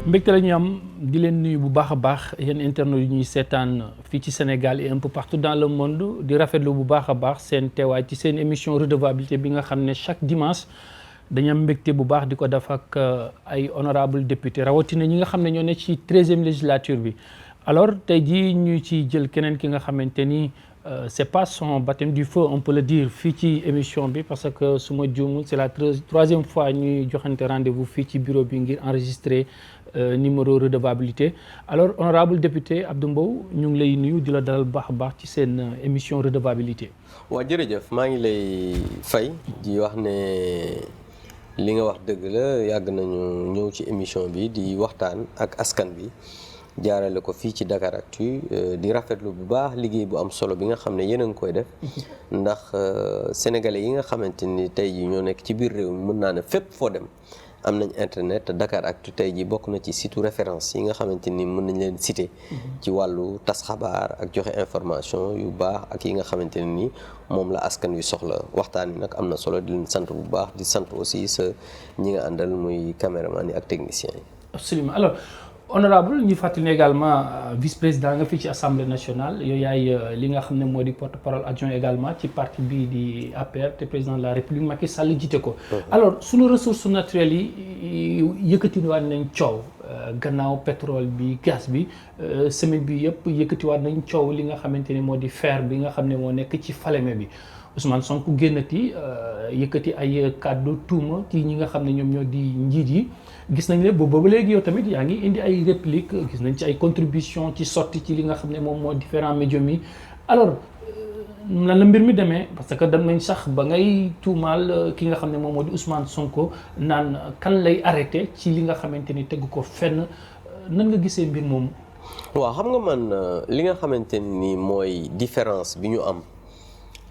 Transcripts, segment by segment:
mbégte la ñuy am di leen nuyu bu baax a baax yéen internautes yi ñuy seetaan fii ci Sénégal et un peu partout dans le monde di rafetlu bu baax a baax seen teewaay ci seen émission redevabilité bi nga xam ne chaque dimanche dañu am mbégte bu baax di ko def ak ay honorable député rawatina ñi nga xam ne ñoo ne ci 13e législature bi. alors tey jii ñu ci jël keneen ki nga xamante ni c'est pas son baptême du feu on peut le dire fii ci émission bi parce que su ma juumul c'est la troisième fois ñuy joxante rendez-vous fii ci bureau bi ngir enregistrer numéro redevabilité. alors honorable député Abdou Mbow ñu ngi lay nuyu di la dalal baax a baax ci seen émission redevabilité. waaw jërëjëf maa ngi lay fay di wax ne li nga wax dëgg la yàgg nañu ñëw ci émission bi di waxtaan ak askan bi jaarale ko fii ci Dakaractu di rafetlu bu baax liggéey bu am solo bi nga xam ne yéen a ngi koy def ndax sénégalais yi nga xamante ni tey jii ñoo nekk ci biir réew mi mën naa ne fépp foo dem am nañ internet Dakaractu tey jii bokk na ci site référence yi nga xamante ni mën nañ leen citer ci wàllu tas xabaar ak joxe information yu baax ak yi nga xamante ne ni moom la askan wi soxla waxtaan wi nag am na solo di leen sant bu baax di sant aussi sa ñi nga àndal muy caméraman yi ak techniciens yi. absolument alors honorable ñu fàttali ne également vice-président nga fii ci assemblée nationale yow yaay li nga xam ne moo di porte-parole adjoint également ci parti bii di APR te président de la république Macky Sall jiite ko. alors suñu ressources naturelles yi yëkkatiwaat nañ coow gannaaw pétrole bi gaz bi semaine bi yëpp yëkkatiwaat nañ coow li nga xamante ne moo di fer bi nga xam ne moo nekk ci Falémé bi Ousmane Sonko génnati yëkkati ay kàddu tuuma ci ñi nga xam ne ñoom ñoo di njiit yi. gis nañ ne boobu ba léegi yow tamit yaa ngi indi ay répliques gis nañ ci ay contributions ci sotti ci li nga xam ne moom moo différents médias yi alors nan la mbir mi demee parce que dem nañ sax ba ngay tuumaal ki nga xam ne moom moo di Ousmane Sonko naan kan lay arrêté ci li nga xamante ni tegu ko fenn nan nga gisee mbir moomu. waaw xam nga man li nga xamante ni mooy différence bi ñu am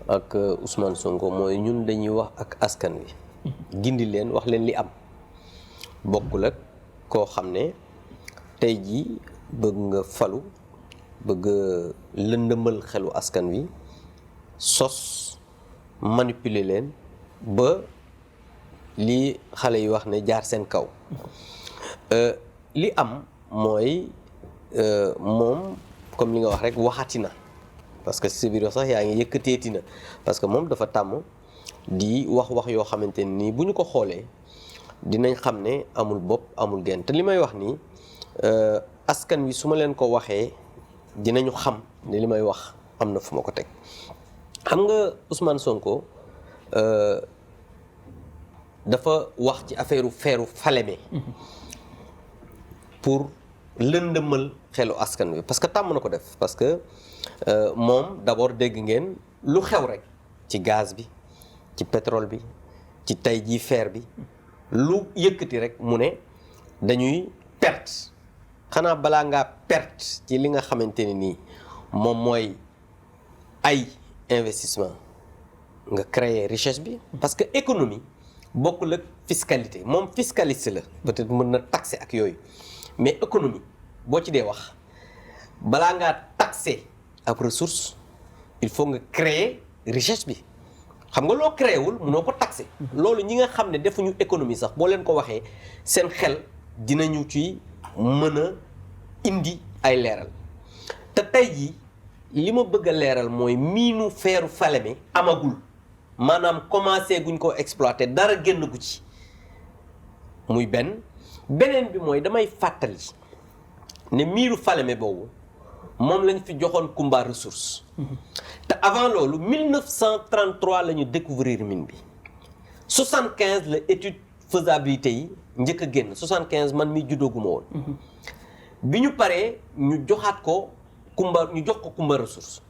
ak Ousmane Sonko mooy ñun dañuy wax ak askan wi. gindi leen wax leen li am. bokkul ak koo xam ne tey jii bëgg nga falu bëgg lëndëmal xelu askan wi sos manipuler leen ba li xale yi wax ne jaar seen kaw li am mooy moom comme li nga wax rek waxati na parce que si biir sax yaa ngi yëkkateeti na parce que moom dafa tàmm di wax yoo xamante ni bu ñu ko xoolee dinañ xam ne amul bopp amul genn te li may wax nii askan wi su ma leen ko waxee dinañu xam ne li may wax am na fu ma ko teg xam nga Ousmane Sonko dafa wax ci affaire feeru Falémé pour lëndëmal xelu askan wi parce que tàmm na ko def parce que moom d'abord dégg ngeen lu xew rek ci gaz bi ci pétrole bi ci tey jii fer bi lu yëkkati rek mu ne dañuy perte xanaa balaa ngaa perte ci li nga xamante ne nii moom mooy ay investissement nga créer richesse bi parce que économie bokkul ak fiscalité moom fiscaliste la peut-être mën na taxer ak yooyu mais économie boo ci dee wax balaa ngaa taxer ak ressource il faut nga créer richesse bi xam nga loo créé wul mënoo ko taxé loolu ñi nga xam ne defuñu économie sax boo leen ko waxee seen xel dinañu ci mën a indi ay leeral te tey jii li ma bëgg a leeral mooy miinu feeru Falémé amagul maanaam commencé guñ ko exploiter dara génn gu ci muy beneen bi mooy damay fàttali ne miinu Falémé boobu moom lañ fi joxoon Kumba ressource te avant loolu 1933 la ñu découvrir mine bi 75 la étude faisabilité yi njëkk a génn 75 man mi juddooguma woon bi ñu paree ñu joxaat ko ñu jox ko Kumba ressource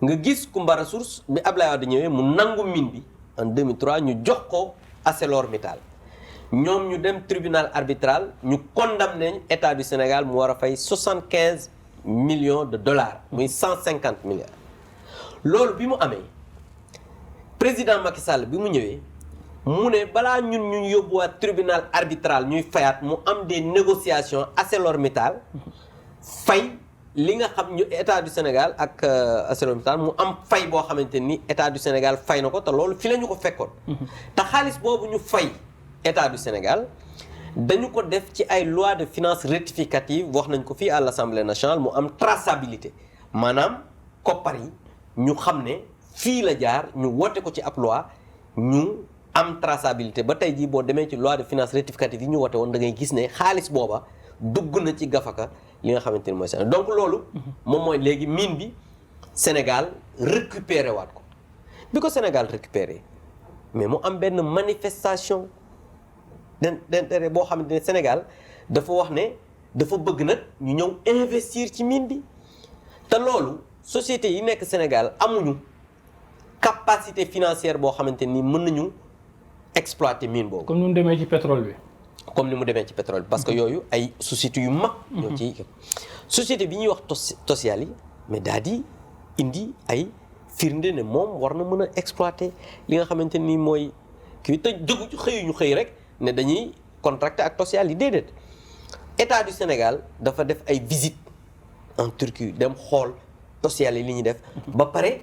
nga gis Kumba ressource bi Ablaye Wade ñëwee mu nangu mine bi en 2003 ñu jox ko ArcelorMittal ñoom ñu dem tribunal arbitral ñu condamné état du Sénégal mu war a fay 75 millions de dollars muy 150 milliards loolu bi mu amee président Macky Sall bi mu ñëwee mu ne balaa ñun ñu yóbbuwaat tribunal arbitral ñuy fayaat mu am des négociations ArcelorMittal fay li nga xam ñu état du Sénégal ak ArcelorMittal mu am fay boo xamante ni état du Sénégal fay na ko te loolu fi la ñu ko fekkoon te xaalis boobu ñu fay état du Sénégal dañu ko def ci ay loi de finances rectificative wax nañ ko fii à l'Assemblée nationale mu am traçabilité maanaam koppar yi ñu xam ne fii la jaar ñu woote ko ci ab loi ñu am traçabilité ba tey jii boo demee ci loi de finances rectificative yi ñu woote woon da ngay gis ne xaalis booba dugg na ci gafaka li nga xamante ni mooy Sénégal donc loolu moom mooy léegi mine bi Sénégal récupéré waat ko bi ko Sénégal récupéré mais mu am benn manifestation d'intérêt boo xamante ne Sénégal dafa wax ne dafa bëgg nag ñu ñëw investir ci mine bi te loolu société yi nekk Sénégal amuñu capacité financière boo xamante ni mën nañu exploiter mine boobu. comme ni mu demee ci pétrole bi. comme ni mu demee ci pétrole bi parce que yooyu ay sociétés yu mag. ñoo ciy société bi ñuy wax Tosyali yi mais daal di indi ay firnde ne moom war na mën a exploiter li nga xamante ni mooy kii te jógu xëyuñu xëy rek ne dañuy contracter ak Tosyali yi déedéet état du Sénégal dafa def ay visites en Turquie dem xool Tosyali li ñuy def ba pare.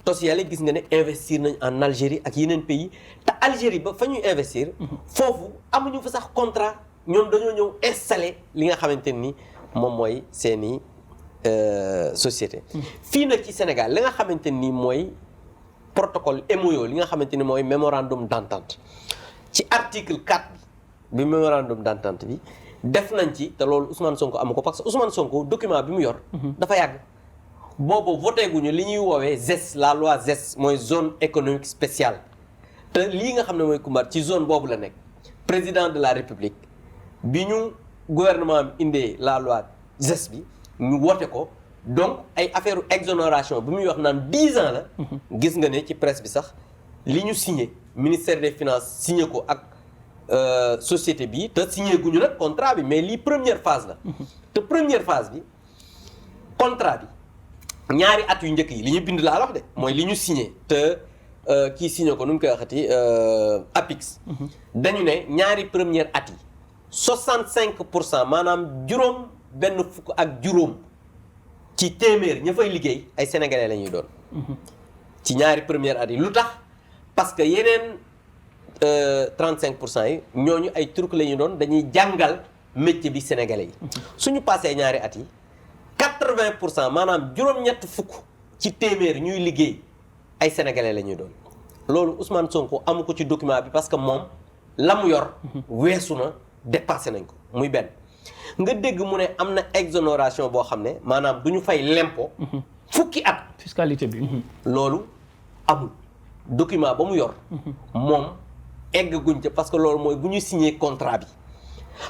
Tosyali gis nga ne investir nañ en Algérie ak yeneen pays te Algérie ba fa ñuy investir foofu amuñu fa sax contrat ñoom dañoo ñëw installer li nga xamante ni moom mooy seeni société fii nag ci Sénégal li nga xamante ni mooy protocole MOU li nga xamante ni mooy mémorandum d'entente ci article 4 bi mémorandum d'entente bi def nañ ci te loolu Ousmane Sonko amu ko parce que Ousmane Sonko document bi mu yor dafa yàgg boobu voté guñu li ñuy woowee ZES la loi ZES mooy zone économique spéciale te lii nga xam ne mooy Koumba ci zone boobu la nekk président de la république bi ñu gouvernement bi indee la loi ZES bi ñu voté ko donc ay affaire exonération bi muy wax naan 10 ans la gis nga ne ci presse bi sax li ñu signé ministère des finances signé ko ak société bi te signé guñu nag contrat bi mais lii première phase la te première phase bi contrat bi ñaari at yu njëkk yi li ñu bind laa wax de mooy li ñu signé te kii signé ko nu ñu koy waxati APIX dañu ne ñaari première at yi 65% maanaam juróom benn fukk ak juróom ci téeméer ña fay liggéey ay sénégalais la ñuy doon ci ñaari première at yi lu tax parce que yeneen 35% yi ñooñu ay turc la ñuy doon dañuy jàngal métier bi sénégalais yi suñu passé ñaari at yi 80% maanaam juróom-ñett fukk ci téeméer ñuy liggéey ay sénégalais la ñuy doon loolu Ousmane Sonko amu ko ci document bi parce que moom la mu yor weesu na dépassé nañ ko muy benn nga dégg mu ne am na exonération boo xam ne maanaam du ñu fay l'impôt fukki at fiscalité bi loolu amul document ba mu yor moom eggaguñ ca parce que loolu mooy bu ñu signé contrat bi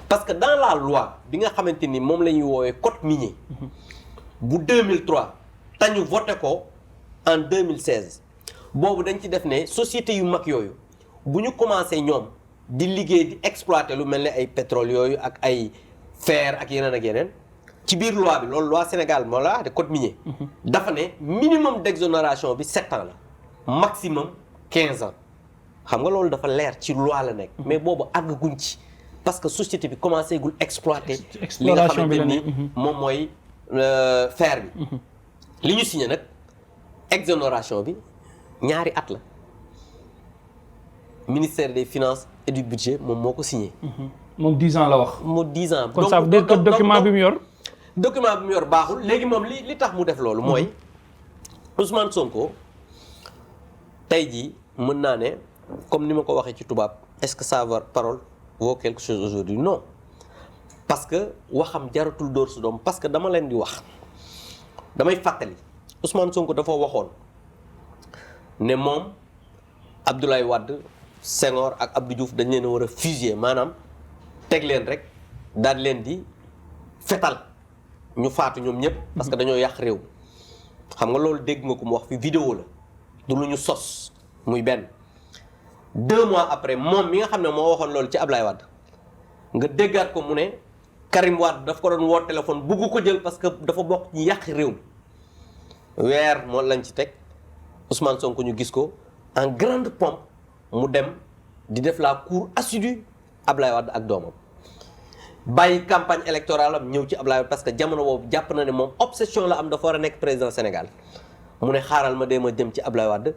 parce que dans la loi bi nga xamante ni moom la ñuy woowee code minier bu 2003 te ñu voté ko en 2016 boobu dañ ci def ne société yu mag yooyu bu ñu commencé ñoom di liggéey di exploiter lu mel ne ay pétrole yooyu ak ay fer ak yeneen ci biir loi bi loolu loi Sénégal moo la de code minier dafa ne minimum d'exonération bi 7 ans la maximum 15 ans xam nga loolu dafa leer ci loi la nekk mais boobu àgguñ ci parce que société bi commencé gul exploiter li nga xamante ni moom mooy fer bi li ñu signé nag exonération bi ñaari at la ministère des finances et du budget moom moo ko signé moom 10 ans la wax moom 10 ans kon ça veut dire que document bi mu yor document bi mu yor baaxul léegi moom li tax mu def loolu mooy Ousmane Sonko tey jii mën naa ne comme ni ma ko waxee ci tubaab est-ce que sa parole vaut quelque chose aujourd'hui non parce que waxam jaratul dóor su doom parce que dama leen di wax damay fàttali Ousmane Sonko dafa waxoon ne moom Abdoulaye Wade Senghor ak Abdou Diouf dañ leen a war a fusiller maanaam teg leen rek daal leen di fetal ñu faatu ñoom ñëpp parce que dañoo yàq réew xam nga loolu dégg nga ko mu wax fi vidéo la du lu ñu sos muy benn 2 mois après moom mi nga xam ne moo waxoon loolu ci Ablaye Wade nga déggaat ko mu ne Karim Wade daf ko doon woo téléphone bugg ko jël parce que dafa bokk ci yàq réew mi weer moo lañ ci teg Ousmane Sonko ñu gis ko en grande pompe mu dem di def la cour assidue Ablaye Wade ak doomam bàyyi campagne électorale am ñëw ci Ablaye Wade parce que jamono boobu jàpp na ne moom obsession la am dafa war a nekk président Sénégal mu ne xaaral ma dem a jëm ci Ablaye Wade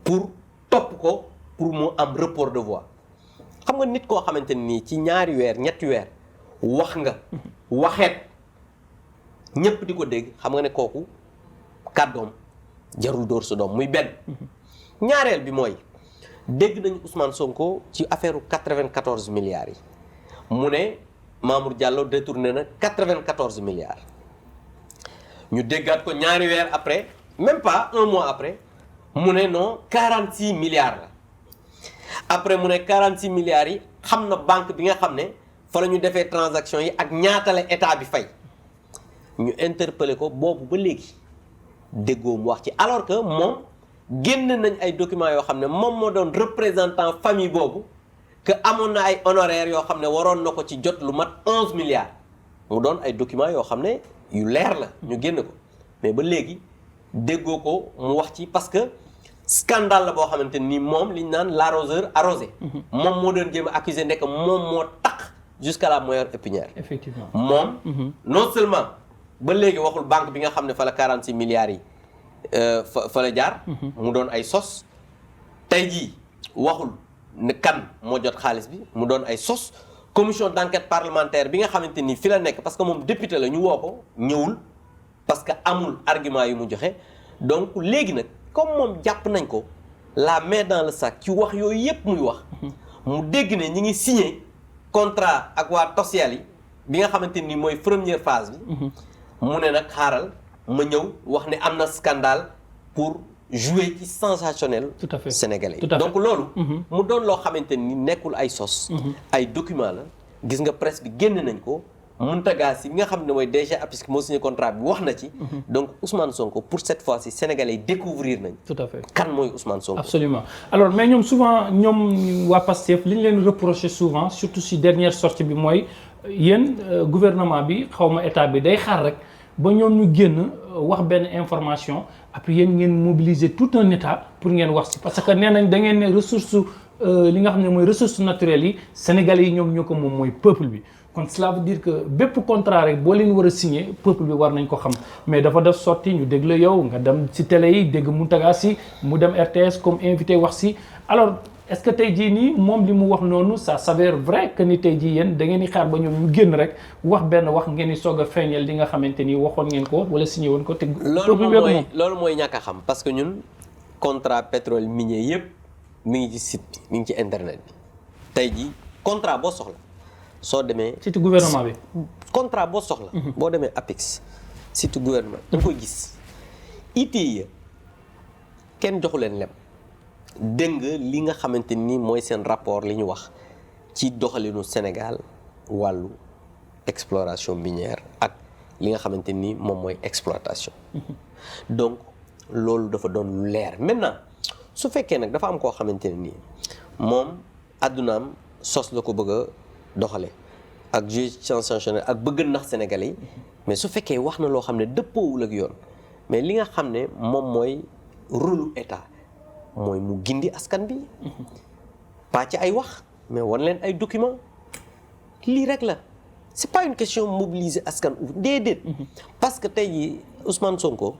pour topp ko pour mu am report de voix xam nga nit koo xamante nii ci ñaari weer ñetti weer wax nga waxeet ñépp di ko dégg xam nga ne kooku kàddoom jarul dóor sa doom muy benn. ñaareel bi mooy dégg nañu Ousmane Sonko ci affaire 94 milliards yi mu ne Mamour Diallo détourné na 94 milliards ñu déggaat ko ñaari weer après même pas un mois après mu ne non 46 milliards la après mu ne 46 milliards yi xam na banque bi nga xam ne fa la ñu defee transaction yi ak ñaata la état bi fay ñu interpellé ko boobu ba léegi déggoo mu wax ci alors que moom génn nañ ay documents yoo xam ne moom moo doon représentant famille boobu que amoon na ay honoraires yoo xam ne waroon na ko ci jot lu mat 11 milliards mu doon ay documents yoo xam ne yu leer la ñu génn ko mais ba léegi déggoo ko mu wax ci parce que scandale la boo xamante ni moom li ñu naan l'arroseur arrosé. moom moo doon jéem a accusé nekk moom moo tax jusqu'à la moelle épinière. effectivement moom. non seulement ba léegi waxul banque bi nga xam ne fa la 46 milliards yi fa la jaar. mu doon ay sos. tey jii waxul ne kan moo jot xaalis bi mu doon ay sos commission d'enquête parlementaire bi nga xamante ni fi la nekk parce que moom député la ñu woo ko ñëwul parce que amul argument yu mu joxe donc léegi nag. comme moom jàpp nañ ko la main dans le sac ci wax yooyu yépp muy wax mu dégg ne ñi ngi signé contrat ak waa Tosiyal yi bi nga xamante ni mooy première phase bi mu ne nag xaaral ma ñëw wax ne am na scandale pour jouer ci sensationnel tout à fait sénégalais tout à fait. donc loolu mu doon loo xamante ni nekkul ay sos ay document la gis nga presse bi génn nañ ko Mountaga Sy bi nga xam ne mooy DG APIX moo signé contrat bi wax na ci. donc Ousmane Sonko pour cette fois-ci sénégalais yi découvrir nañ. tout à fait kan mooy Ousmane Sonko. absolument alors mais ñoom souvent ñoom waa Pastef li ñu leen reproché souvent surtout si dernière sortie bi mooy yéen gouvernement bi xaw ma état bi day xaar rek ba ñoom ñu génn wax benn information après yéen ngeen mobiliser tout un état pour ngeen wax si parce que nee nañ da ngeen ne ressource li nga xam ne mooy ressources naturelles yi sénégalais yi ñoom ñoo ko moom mooy peuple bi. kon cela veut dire que bépp contrat rek boo leen war a signer peuple bi war nañ ko xam mais dafa def sorti ñu dégg la yow nga dem ci télé yi dégg Mountaga Sy mu dem RTS comme invité wax si alors est-ce que tey jii nii moom li mu wax noonu ça s'avère vrai que ni tey jii yéen da ngeen di xaar ba ñoom ñu génn rek wax benn wax ngeen di soog a feeñal li nga xamante ni waxoon ngeen ko wala signé woon ko te. loolu mooy ñàkk a xam parce que ñun contrat pétrole minier yëpp mi ngi ci site bi mi ngi ci internet bi tey jii contrat boo soxla. soo demee site gouvernement bi. contrat boo soxla. boo demee APIX site gouvernement da nga koy gis. ITIE kenn joxu leen lem dégg nga li nga xamante ni mooy seen rapport li ñu wax ci doxalinu Sénégal wàllu exploration minière ak li nga xamante ni moom mooy exploitation. donc loolu dafa doon lu leer maintenant su fekkee nag dafa am koo xamante ne nii moom addunaam sos la ko bëgg a doxale ak juge sensationnel ak bëgg nax Sénégalais yi mais su fekkee wax na loo xam ne dëppoowul ak yoon mais li nga xam ne moom mooy rôle état mooy mu gindi askan bi pas ci ay wax mais wan leen ay documents lii rek la c'est pas une question mobiliser askan ou déedéet parce que tey jii Ousmane Sonko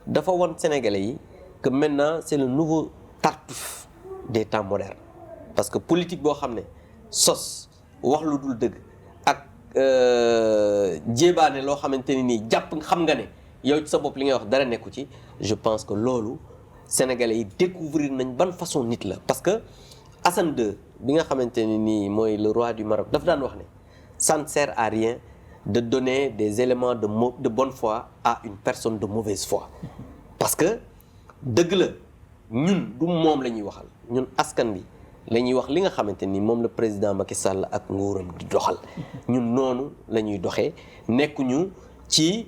dafa wan Sénégalais yi que maintenant c'est le nouveau Tartuffe des temps modernes parce que politique boo xam ne sos wax lu dul dëgg ak jéebaane loo xamante ni nii jàpp xam nga ne yow ci sa bopp li ngay wax dara nekku ci je pense que loolu Sénégalais yi découvrir nañ ban façon nit la parce que Hassan II bi nga xamante ni nii mooy le roi du Maroc daf daan wax ne ça ne sert à rien de donner des éléments de bonne foi à une personne de mauvaise foi parce que dëgg la ñun du moom la ñuy waxal ñun askan bi la ñuy wax li nga xamante ni moom la président Macky Sall ak nguuram di doxal ñun noonu la ñuy doxee nekkuñu ci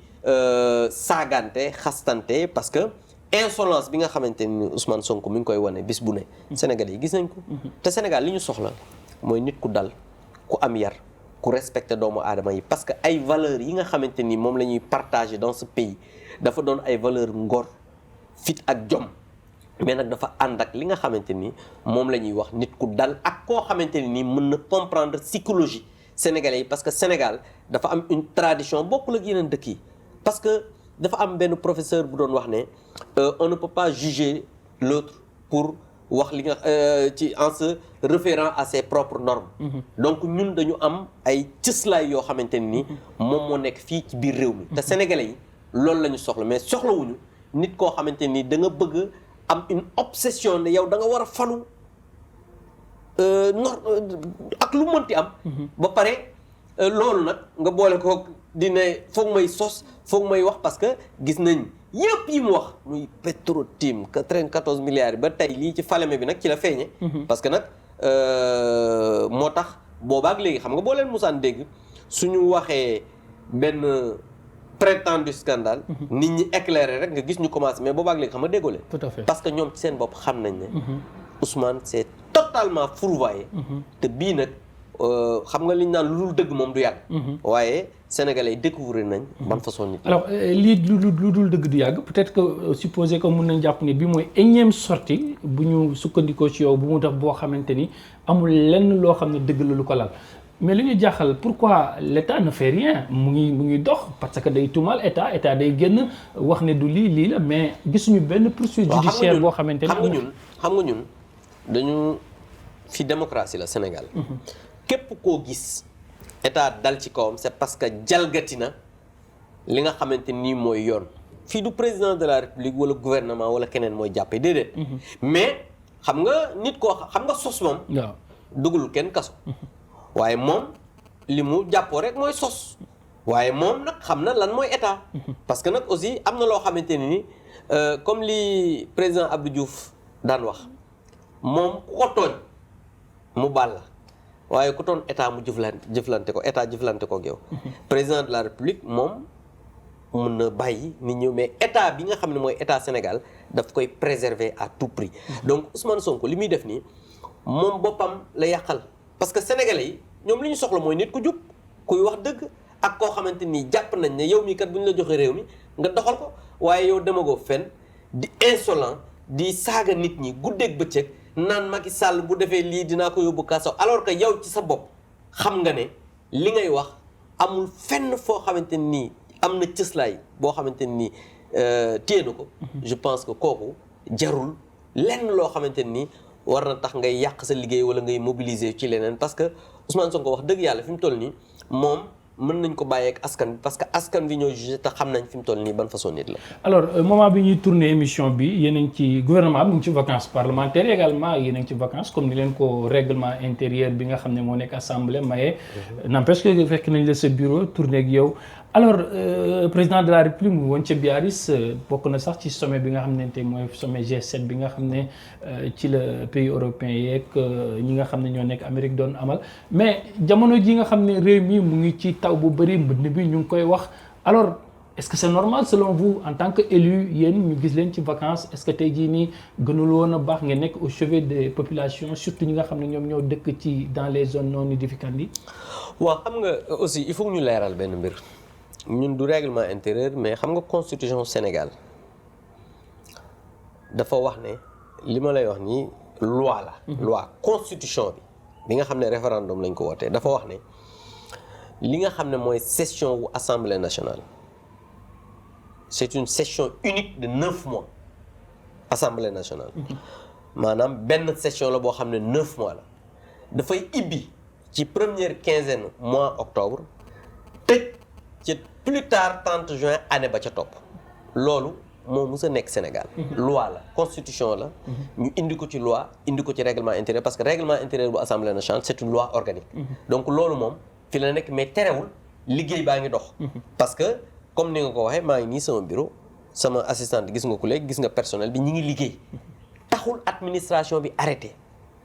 saagante xastante parce que insolence bi nga xamante ni Ousmane Sonko mi ngi koy wane bis bu ne Sénégalais yi gis nañ ko te Sénégal li ñu soxla mooy nit ku dal ku am yar ku respecter doomu aadama yi parce que ay valeurs yi nga xamante ni moom la ñuy partager dans ce pays dafa doon ay valeurs ngor fit ak jom mais nag dafa ànd ak li nga xamante ni moom la ñuy wax nit ku dal ak koo xamante ni mën na comprendre psychologie sénégalais yi parce que Sénégal dafa am une tradition bokkul ak yeneen dëkk yi parce que dafa am benn professeur bu doon wax ne on ne peut pas juger l'autre pour wax li nga ci en se référant à ses propres normes. Donc ñun dañu am ay cëslaay yoo xamante ne ni moom moo nekk fii ci biir réew mi. te sénégalais yi loolu la ñu soxla mais soxlawuñu nit koo xamante ni da nga bëgg am une obsession ne yow da nga war a falu ak lu mënti am. ba pare loolu nag nga boole ko di ne foog may sos foog may wax parce que gis nañ. yëpp yi mu wax muy Petro-Tim 94 milliards yi ba tey lii ci Falémé bi nag ci la feeñe parce que nag moo tax boobaak léegi xam nga boo leen musaan dégg suñu waxee benn prétendu scandale nit ñi éclairé rek nga gis ñu commencé mais boobaak léegi xam nga déggoo leen tout à fait parce que ñoom ci seen bopp xam nañ ne Ousmane c'est totalement fourvoyé te bii nag xam nga li ñu naan lu dul dëgg moom du yàgg waaye Sénégalais yi découvrir nañ ban façon nit alors lii lu dul dëgg du yàgg peut-être que supposé que mun nañ jàpp ne bi mooy énième sortie bu ñu sukkandikoo ci yow bu mu def boo xamante ni amul lenn loo xam ne dëgg la lu ko lal mais li ñu jaaxal pourquoi l'État ne fait rien mu ngi dox parce que day tuumal état day génn wax ne du lii la mais gisuñu benn poursuite judiciaire boo xamante ni xam nga ñun dañu fi démocratie la Sénégal képp koo gis état dal ci kawam c'est parce que jalgati na li nga xamante nii mooy yoon fii du président de la république wala gouvernement wala keneen mooy jàppee déedéet mais xam nga nit koo xam nga sos moom dugalul kenn kaso waaye moom li mu jàppoo rek mooy sos waaye moom nag xam na lan mooy état parce que nag aussi am na loo xamante ni comme li président Abdou Diouf daan wax moom ku ko tooñ mu baal la waaye ku toon état mu jëflante ko état jëflante ko ak yow président de la république moom mun na bàyyi nit ñëw mais état bi nga xam ne mooy état Sénégal daf koy préserver à tout prix donc Ousmane Sonko li muy def nii moom boppam la yàqal parce que sénégalais yi ñoom li ñu soxla mooy nit ku jub kuy wax dëgg ak koo xamante nii jàpp nañ ne yow mii kat bu ñu la joxee réew mi nga doxal ko waaye yow demagoo fenn di insolent di saaga nit ñi guddeeg bëccëg naan Macky Sall bu defee lii dinaa ko yóbbu kaso alors que yow ci sa bopp xam nga ne li ngay wax amul fenn foo xamante nii am na cëslaay boo xamante nii téye na ko je pense que kooku jarul lenn loo xamante nii war na tax ngay yàq sa liggéey wala ngay mobiliser ci leneen parce que Ousmane Sonko wax dëgg yàlla fi mu toll nii moom mën nañ ko bàyyee ak askan bi parce que askan bi ñoo jugé te xam nañ fi mu toll nii ban façon nit la. alors moment bi ñuy tourner émission bi yéen a ngi ci gouvernement bi mu ngi ci vacances parlementaires également yéen a ngi ci vacances comme ni leen ko règlement intérieur bi nga xam ne moo nekk assemblée maye. n'empêche que fekk nañ la sa bureau tourner ak yow. alors président de la république mu woon ca Biarritz bokk na sax ci sommet bi nga xam ne te mooy sommet G7 bi nga xam ne ci la pays européens yeeg ñi nga xam ne ñoo nekk Amérique doon amal mais jamono ji nga xam ne réew mi mu ngi ci taw bu bëri mbënd bi ñu ngi koy wax alors est-ce que c'est normal selon vous en tant que élu yéen ñu gis leen ci vacances est-ce que tey jii nii gënul woon a baax ngeen nekk au chevet des populations surtout ñi nga xam ne ñoom ñoo dëkk ci dans les zones non aedificantes yi. waaw xam nga aussi il faut ñu leeral benn mbir. ñun du règlement intérieur mais xam nga constitution Sénégal dafa wax ne li ma lay wax nii loi la. loi constitution bi nga xam ne référendum lañ ko wootee dafa wax ne li nga xam ne mooy session wu assemblée nationale c'est une session unique de 9 mois assemblée nationale. maanaam benn session la boo xam ne 9 mois la dafay ibbi ci première quinzaine mois octobre tëj. ci plus tard 30 juin année ba ca topp loolu moo mës a nekk Sénégal. loi la constitution la. ñu indi ko ci loi indi ko ci règlement intérieur parce que règlement intérieur bu assemblée nationale c'est une loi organique. donc loolu moom fi la nekk mais terewul liggéey baa ngi dox. parce que comme ni nga ko waxee maa ngi nii sama bureau sama assistante gis nga ko léegi gis nga personnel bi ñi ngi liggéey taxul administration bi arrêté.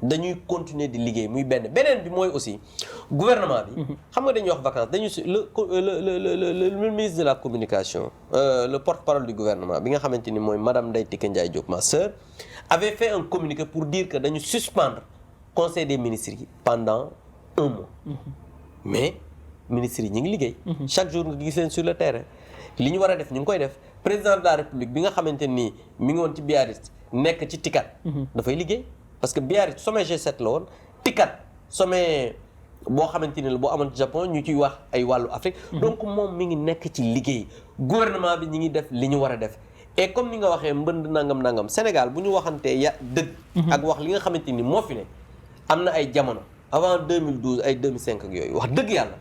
dañuy continuer di liggéey muy beneen bi mooy aussi gouvernement bi. xam nga dañuy wax vacances dañuy le ministre de la communication le porte-parole du gouvernement bi nga xamante ni mooy madame Ndeye Tické Ndiaye Diop ma sœur avait fait un communiqué pour dire que dañu suspendre conseil des ministres yi pendant 1 mois. mais ministres yi ñu ngi liggéey. chaque jour nga gis leen sur le terrain li ñu war a def ñu ngi koy def président de la république bi nga xamante ni mi ngi woon ci Biarritz nekk ci TICAD. dafay liggéey. parce que Biarritz sommet G7 la woon TICAD sommet boo xamante ni la boo amoon ci Japon ñu ciy wax ay wàllu Afrique. donc moom mi ngi nekk ci liggéey gouvernement bi ñi ngi def li ñu war a def et comme ni nga waxee mbënd nangam Sénégal bu ñu waxantee dëgg. ak wax li nga xamante ni moo fi ne am na ay jamono avant 2012 ay 2005 ak yooyu wax dëgg yàlla.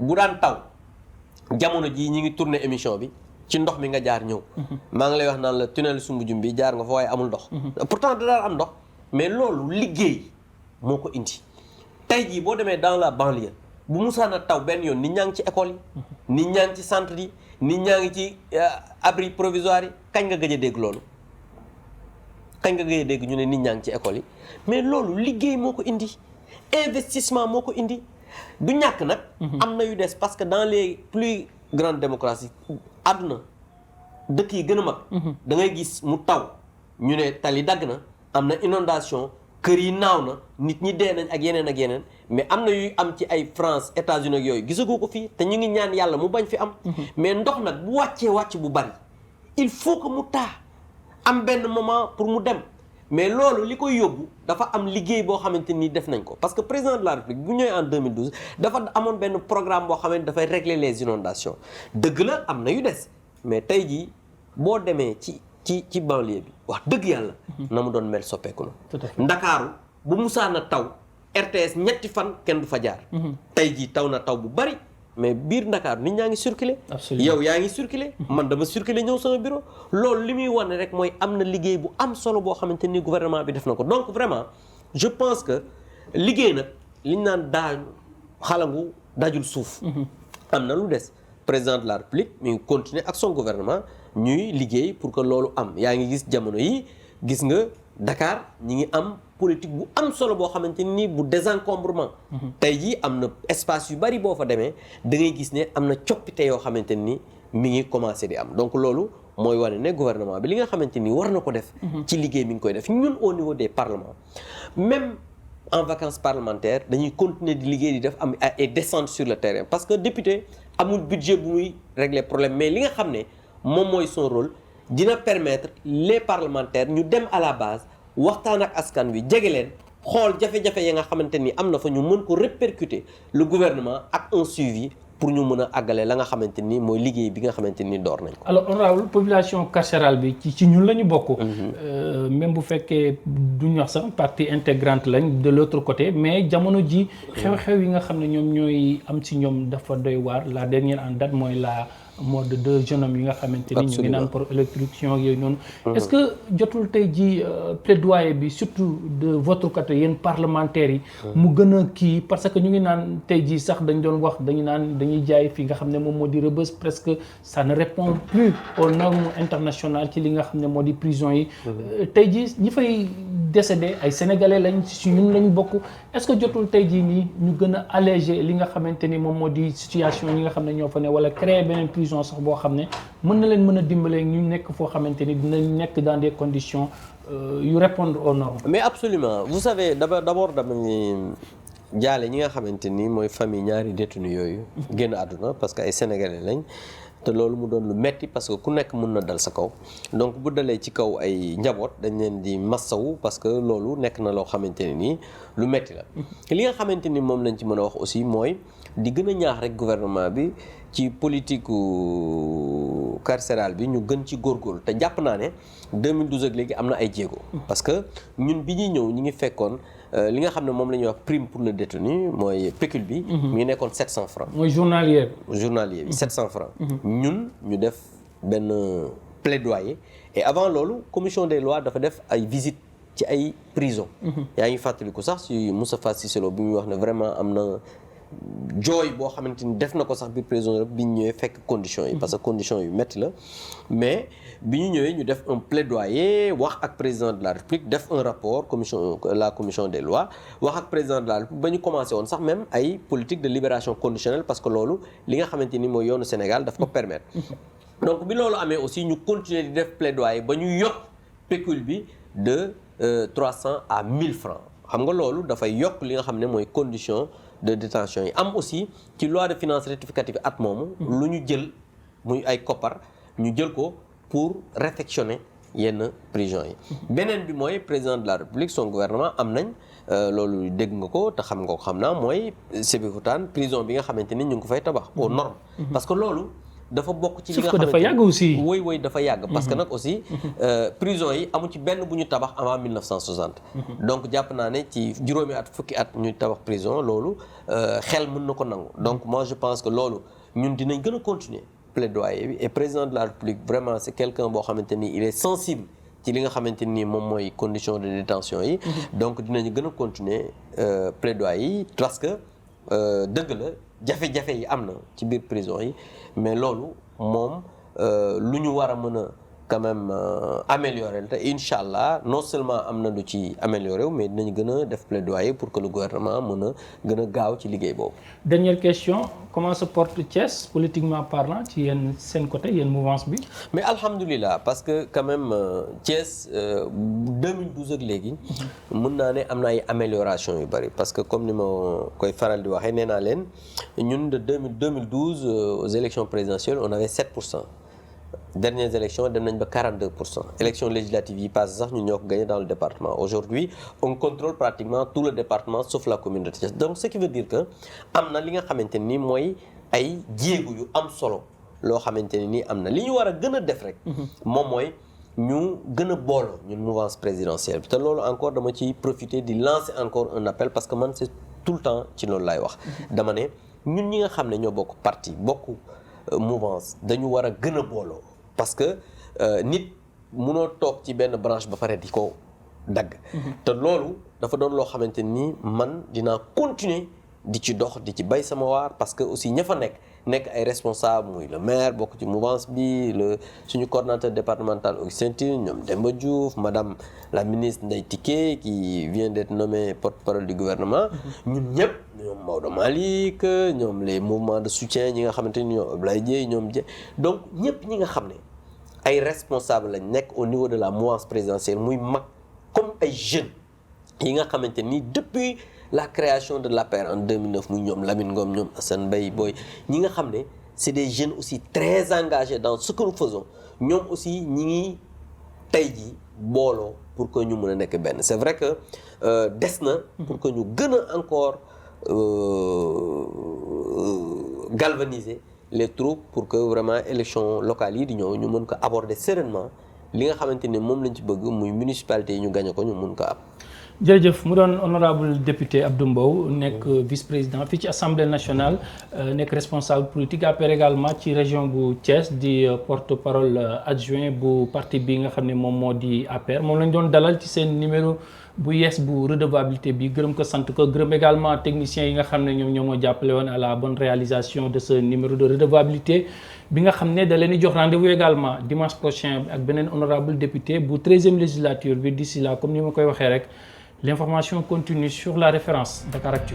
bu daan taw jamono jii ñi ngi tourné émission bi ci ndox mi nga jaar ñëw. maa ngi lay wax naan la tunnel Soumbédioune bi jaar nga fa waaye amul ndox. pourtant da daan am ndox mais loolu liggéey moo ko indi. tey jii boo demee dans la banlieue bu musaana taw benn yoon nit ñaa ngi ci école yi. nit ñaa ngi ci centre yi nit ñaa ngi ci abri provisoire yi kañ nga gëj a dégg loolu. kañ nga gëj a dégg ñu ne nit ñaa ngi ci école yi mais loolu liggéey moo ko indi investissement moo ko indi du ñàkk nag. am na yu des parce que dans les plus grandes démocraties àdduna dëkk yi gën a mag. da ngay gis mu taw ñu ne tali dagg na am na inondation kër yi naaw na nit ñi dee nañ ak yeneen mais am na yuy am ci ay France États-Unis ak yooyu gisagoo ko fii te ñu ngi ñaan yàlla mu bañ fi am. mais ndox nag bu wàcc bu bari il faut que mu taa am benn moment pour mu dem mais loolu li koy yóbbu dafa am liggéey boo xamante ni def nañ ko parce que président de la République bu ñëwee en 2012 dafa amoon benn programme boo xamante dafay régler les inondations dëgg la am na yu des mais tey jii boo demee ci banlieue bi wax dëgg yàlla. na mu doon mel soppeeku na. Ndakaaru bu musaana taw RTS ñetti fan kenn du fa jaar. tey jii taw na taw bu bari mais biir Ndakaaru nit ñaa ngi circuler. yow yaa ngi circuler. man dama circuler ñëw sama bureau. loolu li muy wane rek mooy am na liggéey bu am solo boo xamante ni gouvernement bi def na ko donc vraiment je pense que liggéey nag liñ naan xalangu dajul suuf. am na lu des président de la République mi ngi continuer ak son gouvernement. ñuy liggéey pour que loolu am yaa ngi gis jamono yi gis nga Dakar ñi ngi am politique bu am solo boo xamante ni bu désencombrement. tey jii am na espace yu bari boo fa demee da ngay gis ne am na coppite yoo xamante ni mi ngi commencé di am donc loolu mooy wane ne gouvernement bi li nga xamante ni war na ko def. ci liggéey mi ngi koy def ñun au niveau des parlements même en vacances parlementaires dañuy continuer di liggéey di def am ay descente sur le terrain parce que député amul budget bu muy régler problème mais li nga xam ne. moom mooy son rôle dina permettre les parlementaires ñu dem à la base waxtaan ak askan wi jege leen xool jafe-jafe ya nga xamante ni am na fa ñu mën ko répercuter le gouvernement ak un suivi pour ñu mën a àggale la nga xamante ni mooy liggéey bi nga xamante ni door nañ ko. alors honorable population carcérale bi ci ñun la ñu bokk. même bu fekkee duñ wax sax partie intégrante lañ de l'autre côté mais jamono ji xew-xew yi nga xam ne ñoom ñooy am ci ñoom dafa doy waar la dernière en date mooy la mort de 2 jeunes hommes yi nga xamante ni ñu ngi naan pour électrocution yooyu noonu. est-ce que jotul tey ji plaidoyer bi surtout de votre côté yéen parlementaires yi. mu gën a kii parce que ñu ngi naan tey ji sax dañ doon wax dañu naan dañuy jaay fi nga xam ne moom moo di Rebeuss presque ça ne répond plus aux normes internationales ci li nga xam ne moo di prison yi. tey ji ñi fay décédé ay sénégalais lañ ci ñun lañ bokk est-ce que jotul tey jii nii ñu gën a alléger li nga xamante ni moom moo di situation yi nga xam ne ñoo fa ne wala créer beneen prison sax boo xam ne mën na leen mën a dimbalee ñu nekk foo xamante ni dinañ nekk dans des conditions yu répondre aux normes. mais absolument vous savez d'abord dama ni jaale ñi nga xamante ni mooy famille ñaari détenus yooyu génn àdduna parce que ay sénégalais lañ te loolu mu doon lu metti parce que ku nekk mën na dal sa kaw donc bu dalee ci kaw ay njaboot dañ leen di massawu parce que loolu nekk na loo xamante ne nii lu metti la li nga xamante ni moom lañ ci mën a wax aussi mooy di gën a ñaax rek gouvernement bi ci politique carcérale bi ñu gën ci góorgóorlu te jàpp naa ne 2012 ak léegi am na ay jéego parce que ñun bi ñuy ñëw ñi ngi fekkoon li nga xam ne moom la ñuy wax prime pour le détenu mooy pécule bi mi ngi nekkoon 700 francs mooy journalier bi 700 francs ñun ñu def benn plaidoyer et avant loolu commission des lois dafa def ay visites ci ay prison yaa ngi fàttaliku sax ci Moustapha Cissé Lo bi ñuy wax ne vraiment am na jooy boo xamante ni def na ko sax biir prison rek bi ñu ñëwee fekk conditions yi parce que conditions yu métti la mais bi ñu ñëwee ñu def un plaidoyer wax ak président de la République def un rapport la commission des lois wax ak président de la République ba ñu commencé woon sax même ay politique de libération conditionnelle parce que loolu li nga xamante ni mooy yoonu Sénégal daf ko permettre donc bi loolu amee aussi ñu continuer di def plaidoyer ba ñu yokk pécule bi de 300 à 1000 francs xam nga loolu dafay yokk li nga xam ne mooy condition de détention yi am aussi ci loi de finances rectificative at moomu lu ñu jël muy ay koppar ñu jël ko pour réfectionner yenn prison yi beneen bi mooy président de la République son gouvernement am nañ loolu dégg nga ko te xam naa mooy Sébikotane prison bi nga xamante ni ñu ngi ko fay tabax aux normes parce que loolu dafa bokk ci li nga xamante dafa yàgg aussi. woy dafa yàgg. parce que nag aussi prison yi amu ci benn bu ñu tabax avant 1960. donc jàpp naa ne ci juróomi at fukki at ñuy tabax prison loolu xel mën na ko nangu. donc moi je pense que loolu ñun dinañ gën a continuer plaidoyer bi et président de la République vraiment c'est quelqu'un boo xamante ni il est sensible ci li nga xamante ni moom mooy condition de détention yi. donc dinañu gën a continuer plaidoyer yi parce que dëgg la jafe-jafe yi am na ci biir prison yi mais loolu moom lu ñu war a mën a quand même améliorer te incha allah non seulement am na lu ci améliorer mais dinañ gën a def plaidoyer pour que le gouvernement mën a gën a gaaw ci liggéey boobu. Dernière question, comment se porte Thiès politiquement parlant ci yéen seen côté yéen mouvance bi. mais alhamdulilah parce que quand même Thiès 2012 ak léegi mën naa ne am na ay amélioration yu bari parce que comme ni ma koy faral di waxee nee naa leen ñun de 2012 aux élections présidentielles on avait 7%. dernières élections dem nañ ba 42%. élections législatives yi passé sax ñu ñoo ko gagné dans le département aujourd'hui on contrôle pratiquement tout le département sauf la commune de Thiès donc ce qui veut dire que am na li nga xamante ni mooy ay jéego yu am solo loo xamante ne ni am na li ñu war a gën a def rek moom mooy ñu gën a booloo ñun mouvance présidentielle bi te loolu encore dama ciy profiter di lancer encore un appel parce que man c'est tout le temps ci loolu laay wax dama ne ñun ñi nga xam ne ñoo bokk parti bokk mouvance dañu war a gën a booloo parce que nit munoo toog ci benn branche ba pare di ko dagg te loolu dafa doon loo xamante ni man dinaa continuer di ci dox di ci bay sama waar parce que aussi ña fa nekk ay responsable muy le maire bokk ci mouvance bi suñu coordonnateur départemental Augustin Tine ñoom Demba Diouf madame la ministre Ndeye Tické qui vient d'être nommée porte-parole du gouvernement ñun ñëpp ñoom Maodo Malick ñoom les mouvements de soutien ñi nga xamante ni ñoom Ablaye Dieye ñoom donc ñëpp ñi nga xam ne ay responsable lañ nekk au niveau de la mouvance présidentielle muy mag comme ay jeunes yi nga xamante ni depuis la création de l'APR en 2009 muy ñoom Lamine Ngom ñoom Assane Mbaye Boy ñi nga xam ne c'est des jeunes aussi très engagés dans ce que nous faisons ñoom aussi ñi ngi tey jii booloo pour que ñu mën a nekk benn c'est vrai que des na pour que ñu gën a encore galvaniser les troupes pour que vraiment élection locale yi di ñëw ñu mën ko aborder sereinement li nga xamante ne moom lañ ci bëgg muy municipalité yi ñu gagné ko ñu mën ko am. jërëjëf mu doon honorable député Abdou Mbow nekk vice-président fii ci assemblée nationale nekk responsable politique APR également ci région bu Thiès di porte-parole adjoint bu parti bi nga xam ne moom moo di APR moom lañ doon dalal ci seen numéro bu yees bu redevabilité bi gërëm ko sant ko gërëm également techniciens yi nga xam ne ñoom ñoo ma jàppale woon à la bonne réalisation de ce numéro de redevabilité bi nga xam ne da leen di jox rendez-vous également dimanche prochain ak beneen honorable député bu 13e législature bi d'ici là comme ni ma koy waxee rek l'information continue sur la référence Dakaractu.